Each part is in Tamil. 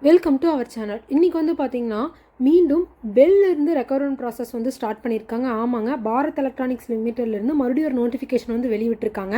Welcome to our channel. இன்றைக்கி வந்து பார்த்திங்கன்னா மீண்டும் பெல்லிருந்து ரெக்கவரன் ப்ராசஸ் வந்து ஸ்டார்ட் பண்ணியிருக்காங்க. ஆமாங்க, பாரத் எலக்ட்ரானிக்ஸ் லிமிட்டட்லேருந்து மறுபடியும் ஒரு நோட்டிஃபிகேஷன் வந்து வெளிவிட்டிருக்காங்க.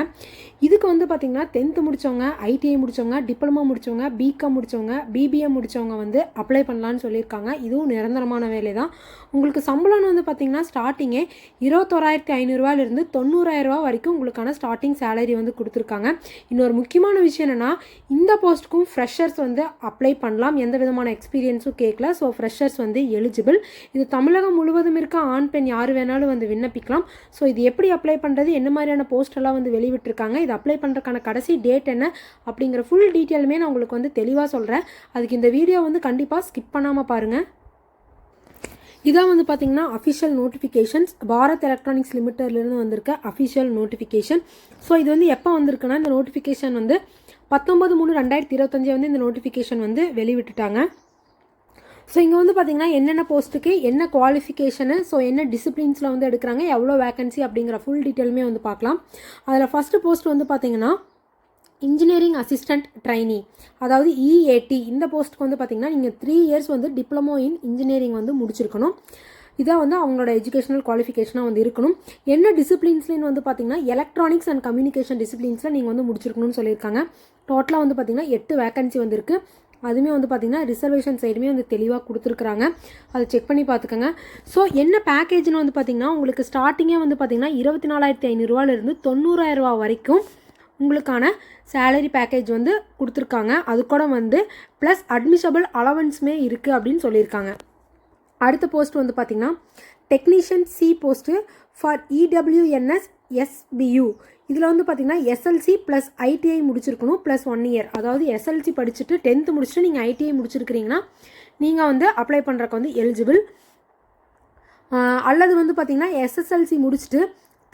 இதுக்கு வந்து பார்த்திங்கன்னா 10th முடித்தவங்க, ஐடிஐ முடித்தவங்க, டிப்ளமோ முடித்தவங்க, பிகாம் முடித்தவங்க, பிபிஎம் முடித்தவங்க வந்து அப்ளை பண்ணலான்னு சொல்லியிருக்காங்க. இதுவும் நிரந்தரமான வேலை தான். உங்களுக்கு சம்பளம்னு வந்து பார்த்திங்கன்னா ஸ்டார்டிங்கே 21,500 90,000 வரைக்கும் உங்களுக்கான ஸ்டார்டிங் சேலரி வந்து கொடுத்துருக்காங்க. இன்னொரு முக்கியமான விஷயம் என்னென்னா, இந்த போஸ்ட்டுக்கும் ஃப்ரெஷர்ஸ் வந்து அப்ளை பண்ணலாம். எந்த விதமான எக்ஸ்பீரியன்ஸும் கேட்கல. ஸோ ஃப்ரெஷர்ஸ் வந்து எலிஜிபிள். இது தமிழகம் முழுவதும் இருக்க ஆண் பெண் யார் வேணாலும் வந்து விண்ணப்பிக்கலாம். ஸோ இது எப்படி அப்ளை பண்ணுறது, என்ன மாதிரியான போஸ்டெல்லாம் வந்து வெளிவிட்டிருக்காங்க, இது அப்ளை பண்ணுறதுக்கான கடைசி டேட் என்ன அப்படிங்கிற ஃபுல் டீட்டெயிலுமே நான் உங்களுக்கு வந்து தெளிவாக சொல்கிறேன். அதுக்கு இந்த வீடியோ வந்து கண்டிப்பாக ஸ்கிப் பண்ணாமல் பாருங்கள். இதான் வந்து பார்த்திங்கன்னா அஃபிஷியல் நோட்டிஃபிகேஷன்ஸ், பாரத் எலக்ட்ரானிக்ஸ் லிமிட்டட்லேருந்து வந்திருக்க அஃபிஷியல் நோட்டிஃபிகேஷன். ஸோ இது வந்து எப்போ வந்திருக்குன்னா, இந்த நோட்டிஃபிகேஷன் வந்து 19/3/2025 வந்து இந்த நோட்டிஃபிகேஷன் வந்து வெளிவிட்டுட்டாங்க. ஸோ இங்கே வந்து பார்த்திங்கன்னா என்னென்ன போஸ்ட்டுக்கு என்ன குவாலிஃபிகேஷனு, ஸோ என்ன டிசிப்ளின்ஸில் வந்து எடுக்கிறாங்க, எவ்வளோ வேகன்சி அப்படிங்கிற ஃபுல் டீட்டெயிலுமே வந்து பார்க்கலாம். அதில் ஃபஸ்ட்டு போஸ்ட் வந்து பார்த்திங்கன்னா இன்ஜினியரிங் அசிஸ்டண்ட் ட்ரைனி, அதாவது இஏடி. இந்த போஸ்ட்டுக்கு வந்து பார்த்திங்கன்னா நீங்கள் 3 years வந்து டிப்ளமோ இன் இன்ஜினியரிங் வந்து முடிச்சிருக்கணும். இதான் வந்து அவங்களோட எஜுகேஷனல் குவாலிஃபிகேஷனாக வந்து இருக்கணும். என்ன டிசிப்ளின்ஸ்லேன்னு வந்து பார்த்திங்கன்னா எலக்ட்ரானிக்ஸ் அண்ட் கம்யூனிகேஷன் டிசிப்ளின்ஸில் நீங்கள் வந்து முடிச்சிருக்கணும்னு சொல்லியிருக்காங்க. டோட்டலாக வந்து பார்த்திங்கன்னா 8 வேகன்சி வந்து இருக்குது. அதுவுமே வந்து பார்த்திங்கன்னா ரிசர்வேஷன் சைடுமே வந்து தெளிவாக கொடுத்துருக்குறாங்க. அதை செக் பண்ணி பார்த்துக்கோங்க. ஸோ என்ன பேக்கேஜ்னு வந்து பார்த்திங்கன்னா உங்களுக்கு ஸ்டார்டிங்கே வந்து பார்த்திங்கன்னா 24,500 90,000 வரைக்கும் உங்களுக்கான சேலரி பேக்கேஜ் வந்து கொடுத்துருக்காங்க. அது கூட வந்து ப்ளஸ் அட்மிஷபிள் அலவன்ஸுமே இருக்குது அப்படின்னு சொல்லியிருக்காங்க. அடுத்த போஸ்ட் வந்து பார்த்திங்கன்னா technician C post for EWS SPU. இதில் வந்து பார்த்திங்கன்னா எஸ்எல்சி ப்ளஸ் ஐடிஐ முடிச்சிருக்கணும் ப்ளஸ் 1 year. அதாவது எஸ்எல்சி படிச்சுட்டு 10th முடிச்சுட்டு நீங்கள் ஐடிஐ முடிச்சிருக்கிறீங்கன்னா நீங்கள் வந்து அப்ளை பண்ணுறக்கு வந்து எலிஜிபிள். அல்லது வந்து பார்த்திங்கன்னா எஸ்எஸ்எல்சி முடிச்சுட்டு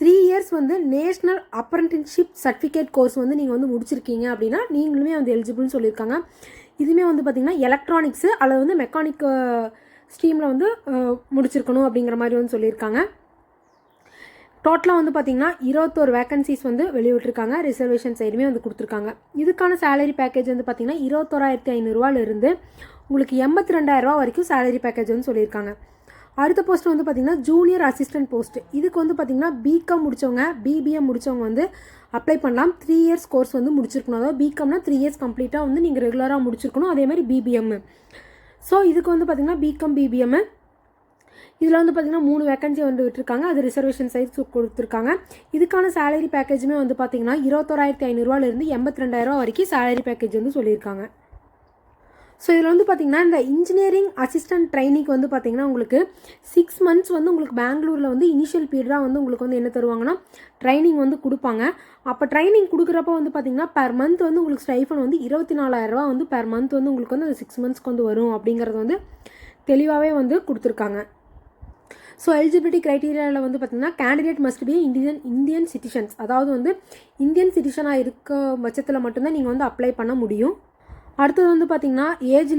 3 years வந்து நேஷ்னல் அப்ரண்டிஸ்ஷிப் சர்டிஃபிகேட் கோர்ஸ் வந்து நீங்கள் வந்து முடிச்சிருக்கீங்க அப்படின்னா நீங்களுமே வந்து எலிஜிபிள்னு சொல்லியிருக்காங்க. இதுவுமே வந்து பார்த்திங்கன்னா எலக்ட்ரானிக்ஸு அல்லது வந்து மெக்கானிக் ஸ்ட்ரீமில் வந்து முடிச்சிருக்கணும் அப்படிங்கிற மாதிரி வந்து சொல்லியிருக்காங்க. டோட்டலாக வந்து பார்த்திங்கன்னா 21 வேகன்சிஸ் வந்து வெளியிட்டிருக்காங்க. ரிசர்வேஷன் சைடுமே வந்து கொடுத்துருக்காங்க. இதுக்கான சேலரி பேக்கேஜ் வந்து பார்த்திங்கன்னா 21,500 உங்களுக்கு 82,000 வரைக்கும் சேலரி பேக்கேஜ் வந்து சொல்லியிருக்காங்க. அடுத்த போஸ்ட் வந்து பார்த்திங்கன்னா ஜூனியர் அசிஸ்டன்ட் போஸ்ட். இதுக்கு வந்து பார்த்திங்கன்னா பிகாம் முடித்தவங்க, பிபிஎம் முடித்தவங்க வந்து அப்ளை பண்ணலாம். 3 years கோர்ஸ் வந்து முடிச்சிருக்கணும். அதாவது பிகாம்னா 3 years கம்ப்ளீட்டாக வந்து நீங்கள் ரெகுலராக முடிச்சிருக்கணும். அதே மாதிரி பிபிஎம். ஸோ இதுக்கு வந்து பார்த்திங்கன்னா பிகாம் பிபிஎம் இதில் வந்து பார்த்திங்கன்னா 3 வேகன்சி வந்து விட்டுருக்காங்க. அது ரிசர்வேஷன் சைட்ஸ் கொடுத்துருக்காங்க. இதுக்கான சேலரி பேக்கேஜுமே வந்து பார்த்திங்கன்னா 21,500 82,000 வரைக்கும் சேலரி பேக்கேஜ் வந்து சொல்லியிருக்காங்க. ஸோ இதில் வந்து பார்த்திங்கன்னா இந்த இன்ஜினியரிங் அசிஸ்டன்ட் ட்ரைனிங்க்கு வந்து பார்த்திங்கன்னா உங்களுக்கு 6 months வந்து உங்களுக்கு பெங்களூரில் வந்து இனிஷியல் பீரியடாக வந்து உங்களுக்கு வந்து என்ன தருவாங்கன்னா ட்ரைனிங் வந்து கொடுப்பாங்க. அப்போ ட்ரைனிங் கொடுக்குறப்ப வந்து பார்த்திங்கன்னா பெர் மந்த் வந்து உங்களுக்கு ஸ்டைஃபன் வந்து 24,000 வந்து பெர் மந்த் வந்து உங்களுக்கு வந்து அந்த 6 monthsக்கு வந்து வரும் அப்படிங்கிறது வந்து தெளிவாகவே வந்து கொடுத்துருக்காங்க. ஸோ எலிஜிபிலிட்டி க்ரைட்டீரியாவில் வந்து பார்த்திங்கன்னா candidate must be Indian citizens, அதாவது வந்து இந்தியன் சிட்டிசனாக இருக்க பட்சத்தில் மட்டும்தான் நீங்கள் வந்து அப்ளை பண்ண முடியும். அடுத்தது வந்து பார்த்திங்கன்னா ஏஜ்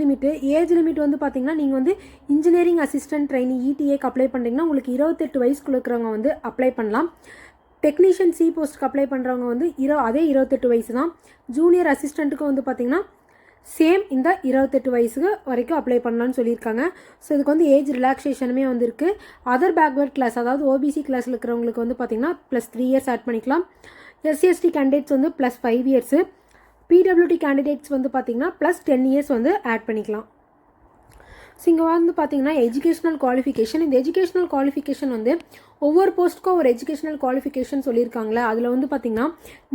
லிமிட் வந்து பார்த்திங்கன்னா நீங்கள் வந்து இன்ஜினியரிங் அசிஸ்டன்ட் ட்ரைனி இடிஏக்கு அப்ளை பண்ணுறீங்கன்னா உங்களுக்கு 28 வயசுக்குள்ள இருக்கிறவங்க வந்து அப்ளை பண்ணலாம். டெக்னீஷியன் சி போஸ்ட்டுக்கு அப்ளை பண்ணுறவங்க வந்து அதே 28 வயசு தான். ஜூனியர் அசிஸ்டண்ட்டுக்கு வந்து பார்த்திங்கன்னா சேம் இந்த 28 வயசுக்கு வரைக்கும் அப்ளை பண்ணலான்னு சொல்லியிருக்காங்க. ஸோ இதுக்கு வந்து ஏஜ் ரிலாக்ஸேஷனுமே வந்து இருக்குது. அதர் பேக்வர்ட் கிளாஸ், அதாவது ஓபிசி கிளாஸில் இருக்கிறவங்களுக்கு வந்து பார்த்திங்கன்னா ப்ளஸ் 3 years ஆட் பண்ணிக்கலாம். எஸ்சிஎஸ்டி கேண்டிடேட்ஸ் வந்து ப்ளஸ் 5 years, பிடபிள்யூடி கேண்டிடேட்ஸ் வந்து பார்த்திங்கன்னா ப்ளஸ் 10 years வந்து ஆட் பண்ணிக்கலாம். ஸோ இங்கே வந்து பார்த்திங்கன்னா எஜுகேஷ்னல் குவாலிஃபிகேஷன். இந்த எஜுகேஷ்னல் குவாலிஃபிகேஷன் வந்து ஒவ்வொரு போஸ்ட்டுக்கும் ஒரு எஜுகேஷ்னல் குவாலிஃபிகேஷன் சொல்லியிருக்காங்களே. அதில் வந்து பார்த்திங்கன்னா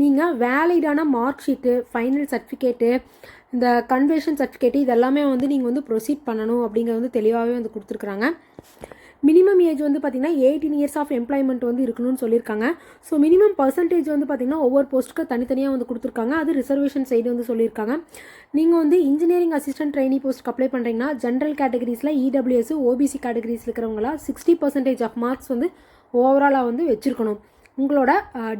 நீங்கள் வேலிடான மார்க் ஷீட்டு, ஃபைனல் சர்டிஃபிகேட்டு, இந்த கன்வர்ஷன் சர்டிஃபிகேட்டு இதெல்லாமே வந்து நீங்கள் வந்து ப்ரொசீட் பண்ணணும் அப்படிங்கிறது வந்து தெளிவாகவே வந்து கொடுத்துருக்குறாங்க. மினிமம் ஏஜ் வந்து பார்த்திங்கன்னா 18 years ஆஃப் எம்ப்ளாய்மெண்ட் வந்து இருக்கணும்னு சொல்லியிருக்காங்க. ஸோ மினிமம் பர்சன்டேஜ் வந்து பார்த்திங்கன்னா ஒவ்வொரு போஸ்ட்டுக்கு தனித்தனியாக வந்து கொடுத்துருக்காங்க. அது ரிசர்வேஷன் சைடு வந்து சொல்லியிருக்காங்க. நீங்கள் வந்து இன்ஜினியரிங் அசிஸ்டன்ட் ட்ரைனி போஸ்ட்டுக்கு அப்ளை பண்ணுறீங்கன்னா ஜென்ரல் கேட்டகரிஸில் இடபிள்யூஎஸ் ஓபிசி கேட்டகரிஸ் இருக்கிறவங்களா 60% ஆஃப் மார்க்ஸ் வந்து ஓவராலாக வந்து வச்சுருக்கணும். உங்களோட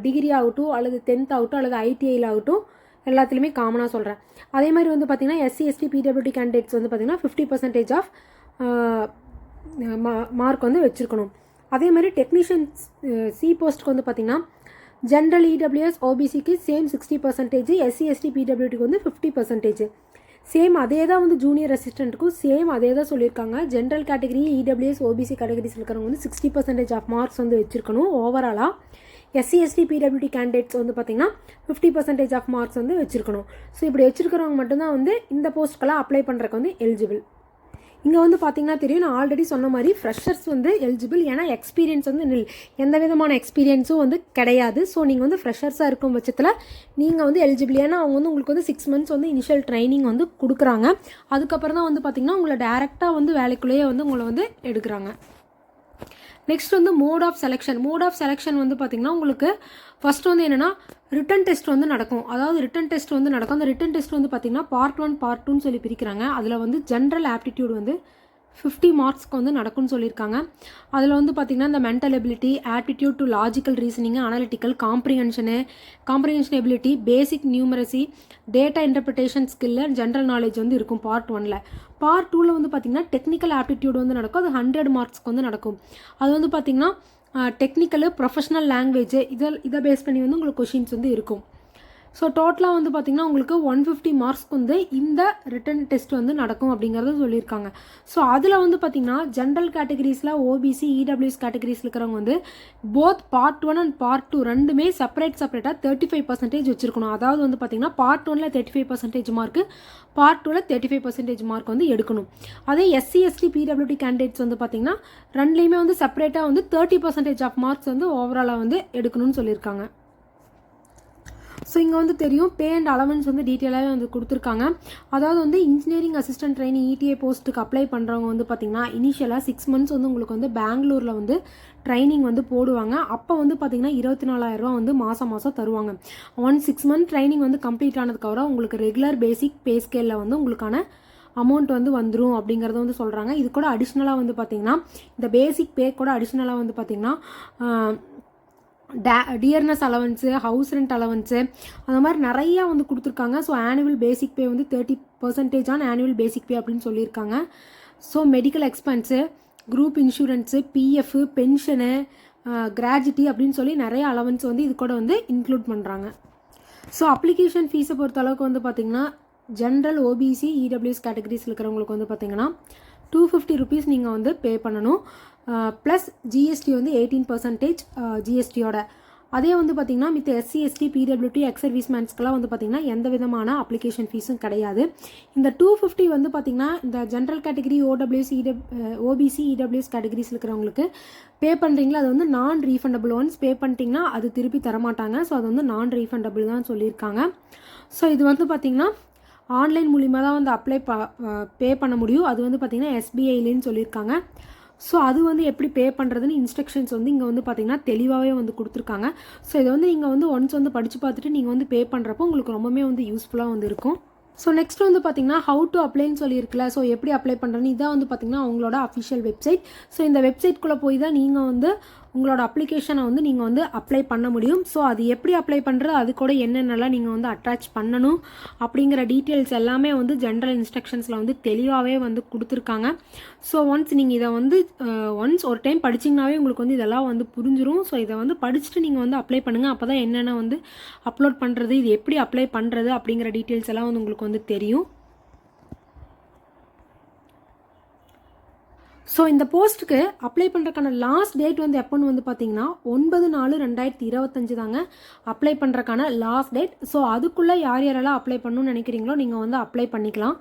டிகிரி ஆகட்டும் அல்லது 10th ஆகட்டும் அல்லது ஐடிஐயில் ஆகட்டும் எல்லாத்துலேயுமே காமனாக சொல்கிறேன். அதே மாதிரி வந்து பார்த்திங்கன்னா எஸ்சி எஸ்டி பிடபிள்யூடி கேண்டிடேட்ஸ் வந்து பார்த்திங்கன்னா 50% ஆஃப் மார்க் வந்து வச்சுருக்கணும். அதே மாதிரி டெக்னீஷியன் சி போஸ்ட்டுக்கு வந்து பார்த்திங்கன்னா ஜென்ரல் இடபிள்யூஎஸ் ஓபிசிக்கு சேம் 60%, எஸ்சி எஸ்டி பிடபிள்யூடிக்கு வந்து 50%. சேம் அதே தான் வந்து ஜூனியர் அசிஸ்டண்ட்டுக்கும் சேம் அதே தான் சொல்லியிருக்காங்க. General category, EWS, OBC categories இருக்கிறவங்க வந்து 60% ஆஃப் மார்க்ஸ் வந்து வச்சுருக்கணும் ஓவராலாக. எஸ்சி எஸ்டி பிடபிள்யூடி கேண்டிடேட்ஸ் வந்து பார்த்திங்கன்னா 50% ஆஃப் மார்க்ஸ் வந்து வச்சுருக்கணும். ஸோ இப்படி வச்சுருக்கிறவங்க மட்டும்தான் வந்து இந்த போஸ்ட்டுக்கெல்லாம் அப்ளை பண்ணுறதுக்கு வந்து எலிஜிபிள். இங்கே வந்து பார்த்திங்கன்னா தெரியும், நான் ஆல்ரெடி சொன்ன மாதிரி ஃப்ரெஷர்ஸ் வந்து எலிஜிபிள். ஏன்னா எக்ஸ்பீரியன்ஸ் வந்து எந்த விதமான எக்ஸ்பீரியன்ஸும் வந்து கிடையாது. ஸோ நீங்கள் வந்து ஃப்ரெஷர்ஸாக இருக்கும் பட்சத்தில் நீங்கள் வந்து எலிஜிபிள். ஏன்னா அவங்க வந்து உங்களுக்கு வந்து 6 months வந்து இனிஷியல் ட்ரைனிங் வந்து கொடுக்குறாங்க. அதுக்கப்புறம் தான் வந்து பார்த்திங்கன்னா உங்களை டேரெக்டாக வந்து வேலைக்குள்ளேயே வந்து உங்களை வந்து எடுக்கிறாங்க. நெக்ஸ்ட் வந்து மோட் ஆஃப் செலெக்ஷன் வந்து பார்த்திங்கன்னா உங்களுக்கு ஃபஸ்ட்டு வந்து என்னென்னா ரிட்டன் டெஸ்ட் வந்து நடக்கும். அதாவது ரிட்டன் டெஸ்ட் வந்து நடக்கும். அந்த ரிட்டன் டெஸ்ட் வந்து பார்த்திங்கன்னா பார்ட் 1 பார்ட் 2ன்னு சொல்லி பிரிக்கிறாங்க. அதில் வந்து ஜென்ரல் ஆப்டிடியூட் வந்து 50 மார்க்ஸ்க்கு வந்து நடக்கும்னு சொல்லியிருக்காங்க. அதில் வந்து பார்த்திங்கன்னா இந்த mental ability, aptitude to logical reasoning, analytical, comprehension ability, basic numeracy, data interpretation skill, general knowledge வந்து இருக்கும் பார்ட் 1ல். பார்ட் 2ல் வந்து பார்த்திங்கன்னா டெக்னிக்கல் ஆப்டிடியூட் வந்து நடக்கும். அது 100 மார்க்ஸ்க்கு வந்து நடக்கும். அது வந்து பார்த்திங்கன்னா டெக்னிக்கலு, ப்ரொஃபஷனல் லாங்குவேஜ் இதை பேஸ் பண்ணி வந்து உங்களுக்கு கொஷின்ஸ் வந்து இருக்கும். ஸோ டோட்டலாக வந்து பார்த்திங்கன்னா உங்களுக்கு 150 மார்க்ஸ்க்கு வந்து இந்த ரிட்டன் டெஸ்ட் வந்து நடக்கும் அப்படிங்கிறத சொல்லியிருக்காங்க. ஸோ அதில் வந்து பார்த்திங்கன்னா ஜென்ரல் கேட்டகரிஸில் ஓபிசி, இடபிள்யூஎஸ் கேட்டகரிஸில் இருக்கிறவங்க வந்து போத் பார்ட் 1 அண்ட் பார்ட் 2 ரெண்டுமே செப்பரேட்டாக 35% வச்சுருக்கணும். அதாவது வந்து பார்த்திங்கன்னா பார்ட் 1ல் 35% மார்க்கு, பார்ட் 2ல் 35% மார்க் வந்து எடுக்கணும். அதே எஸ்சி எஸ்டி பிடபிள்யூடி கேண்டிடேட்ஸ் வந்து பார்த்திங்கன்னா ரெண்டுலேயுமே வந்து செப்பரேட்டாக வந்து 30% ஆஃப் மார்க்ஸ் வந்து ஓவராலாக வந்து எடுக்கணும்னு சொல்லியிருக்காங்க. ஸோ இங்கே வந்து தெரியும் பே அண்ட் அலவன்ஸ் வந்து டீட்டெயிலாகவே வந்து கொடுத்துருக்காங்க. அதாவது வந்து இன்ஜினியரிங் அசிஸ்டன்ட் ட்ரைனிங் இடிஏ போஸ்ட்டுக்கு அப்ளை பண்ணுறவங்க வந்து பார்த்திங்கன்னா இனிஷியலாக 6 months வந்து உங்களுக்கு வந்து பெங்களூரில் வந்து ட்ரைனிங் வந்து போடுவாங்க. அப்போ வந்து பார்த்திங்கன்னா 24,000 வந்து மாதம் தருவாங்க. 6 month ட்ரைனிங் வந்து கம்ப்ளீட் ஆனதுக்கப்புறம் உங்களுக்கு ரெகுலர் பேசிக் பே ஸ்கேலில் வந்து உங்களுக்கான அமௌண்ட் வந்து வந்துடும் அப்படிங்கிறத வந்து சொல்கிறாங்க. இது கூட அடிஷ்னலாக வந்து பார்த்திங்கன்னா இந்த பேசிக் பே கூட அடிஷ்னலாக வந்து பார்த்திங்கன்னா dearness allowance, house rent allowance, அந்த மாதிரி நிறையா வந்து கொடுத்துருக்காங்க. ஸோ ஆனுவல் பேசிக் பே வந்து 30% ஆன் ஆனுவல் பேசிக் பே அப்படின்னு சொல்லியிருக்காங்க. So medical expense, group insurance, PF, pension, gratuity அப்படின்னு சொல்லி நிறைய அலவன்ஸ் வந்து இது கூட வந்து இன்க்ளூட் பண்ணுறாங்க. ஸோ அப்ளிகேஷன் ஃபீஸை பொறுத்த அளவுக்கு வந்து பார்த்திங்கன்னா ஜென்ரல், ஓபிசி, இடபிள்யூஎஸ் கேட்டகரிஸில் இருக்கிறவங்களுக்கு வந்து பார்த்திங்கன்னா 250 rupees நீங்கள் வந்து பே பண்ணணும். ப்ளஸ் ஜிஎஸ்டி வந்து 18% ஜிஎஸ்டியோட. அதே வந்து பார்த்திங்கன்னா மித்த எஸ்சி எஸ்டி பிடபிள்யூடி எக்ஸ் சர்வீஸ்மேன்ஸ்க்கெலாம் வந்து பார்த்திங்கன்னா எந்த விதமான அப்ளிகேஷன் ஃபீஸும் கிடையாது. இந்த 250 வந்து பார்த்திங்கன்னா இந்த general category, OBC, EWS categories இருக்கிறவங்களுக்கு பே பண்ணுறீங்களா அது வந்து நான் ரீஃபண்டபிள். ஒன்ஸ் பே பண்ணிட்டீங்கன்னா அது திருப்பி தரமாட்டாங்க. ஸோ அது வந்து நான் ரீஃபண்டபிள் தான் சொல்லியிருக்காங்க. ஸோ இது வந்து பார்த்திங்கன்னா ஆன்லைன் மூலிமா தான் வந்து பே பண்ண முடியும். அது வந்து பார்த்திங்கன்னா எஸ்பிஐலேன்னு சொல்லியிருக்காங்க. ஸோ அது வந்து எப்படி பே பண்ணுறதுன்னு இன்ஸ்ட்ரக்ஷன்ஸ் வந்து இங்கே வந்து பார்த்திங்கன்னா தெளிவாகவே வந்து கொடுத்துருக்காங்க. ஸோ இதை வந்து நீங்கள் வந்து ஒன்ஸ் வந்து படித்து பார்த்துட்டு நீங்கள் வந்து பே பண்ணுறப்போ உங்களுக்கு ரொம்பவே வந்து யூஸ்ஃபுல்லாக வந்து இருக்கும். ஸோ நெக்ஸ்ட் வந்து பார்த்திங்கன்னா ஹவு டு அப்ளைன்னு சொல்லியிருக்கல. ஸோ எப்படி அப்ளை பண்ணுறதுன்னு இதான் வந்து பார்த்திங்கன்னா அவங்களோட அஃபிஷியல் வெப்சைட். ஸோ இந்த வெப்சைட்குள்ளே போய் தான் நீங்கள் வந்து உங்களோட அப்ளிகேஷனை வந்து நீங்கள் வந்து அப்ளை பண்ண முடியும். ஸோ அது எப்படி அப்ளை பண்ணுறது, அது கூட என்னென்னலாம் நீங்கள் வந்து அட்டாச் பண்ணணும் அப்படிங்கிற டீட்டெயில்ஸ் எல்லாமே வந்து ஜென்ரல் இன்ஸ்ட்ரக்ஷன்ஸில் வந்து தெளிவாகவே வந்து கொடுத்துருக்காங்க. ஸோ ஒன்ஸ் நீங்கள் இதை வந்து ஒரு டைம் படிச்சிங்கனாவே உங்களுக்கு வந்து இதெல்லாம் வந்து புரிஞ்சிடும். ஸோ இதை வந்து படிச்சுட்டு நீங்கள் வந்து அப்ளை பண்ணுங்கள். அப்போ தான் என்னென்ன வந்து அப்லோட் பண்ணுறது, இது எப்படி அப்ளை பண்ணுறது அப்படிங்கிற டீட்டெயில்ஸ் எல்லாம் வந்து உங்களுக்கு வந்து தெரியும். ஸோ இந்த போஸ்ட்டுக்கு அப்ளை பண்ணுறதுக்கான லாஸ்ட் டேட் வந்து எப்போன்னு வந்து பார்த்தீங்கன்னா 9/4/2025 தாங்க அப்ளை பண்ணுறதுக்கான லாஸ்ட் டேட். ஸோ அதுக்குள்ளே யாரெல்லாம் அப்ளை பண்ணணும்னு நினைக்கிறீங்களோ நீங்கள் வந்து அப்ளை பண்ணிக்கலாம்.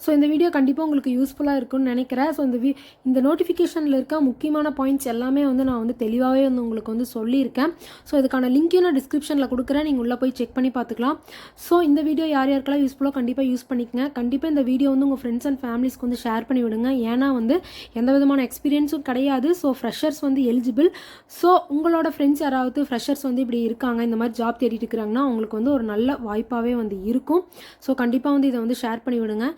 ஸோ இந்த வீடியோ கண்டிப்பாக உங்களுக்கு யூஸ்ஃபுல்லாக இருக்கும்னு நினைக்கிறேன். ஸோ இந்த நோட்டிஃபிகேஷனில் இருக்க முக்கியமான பாயிண்ட்ஸ் எல்லாமே வந்து நான் வந்து தெளிவாகவே வந்து உங்களுக்கு வந்து சொல்லியிருக்கேன். ஸோ இதுக்கான லிங்க்கையும் நான் டிஸ்கிரிப்ஷனில் கொடுக்குறேன், நீங்கள் உள்ளே போய் செக் பண்ணி பார்த்துக்கலாம். ஸோ இந்த வீடியோ யாருக்கெல்லாம் யூஸ்ஃபுல்லாக கண்டிப்பாக யூஸ் பண்ணிக்கங்க. கண்டிப்பாக இந்த வீடியோ வந்து உங்கள் ஃப்ரெண்ட்ஸ் அண்ட் ஃபேமிலிஸ்க்கு வந்து ஷேர் பண்ணி விடுங்க. ஏன்னா வந்து எந்த விதமான எக்ஸ்பீரியன்ஸும் கிடையாது. ஸோ ஃப்ரெஷர்ஸ் வந்து எலிஜிபிள். ஸோ உங்களோட ஃப்ரெண்ட்ஸ் யாராவது ஃப்ரெஷர்ஸ் வந்து இப்படி இருக்காங்க, இந்த மாதிரி ஜாப் தேடிட்டு இருக்கிறாங்கன்னா அவங்களுக்கு வந்து ஒரு நல்ல வாய்ப்பாகவே வந்து இருக்கும். ஸோ கண்டிப்பாக வந்து இதை வந்து ஷேர் பண்ணி விடுங்க.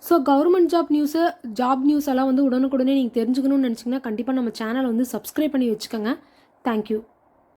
ஸோ கவர்மெண்ட் ஜாப் நியூஸ் எல்லாம் வந்து உடனுக்குடனே நீங்கள் தெரிஞ்சுக்கணும்னு நினச்சிங்கன்னா கண்டிப்பாக நம்ம சேனலை வந்து சப்ஸ்கிரைப் பண்ணி வச்சுக்கோங்க. தேங்க்யூ.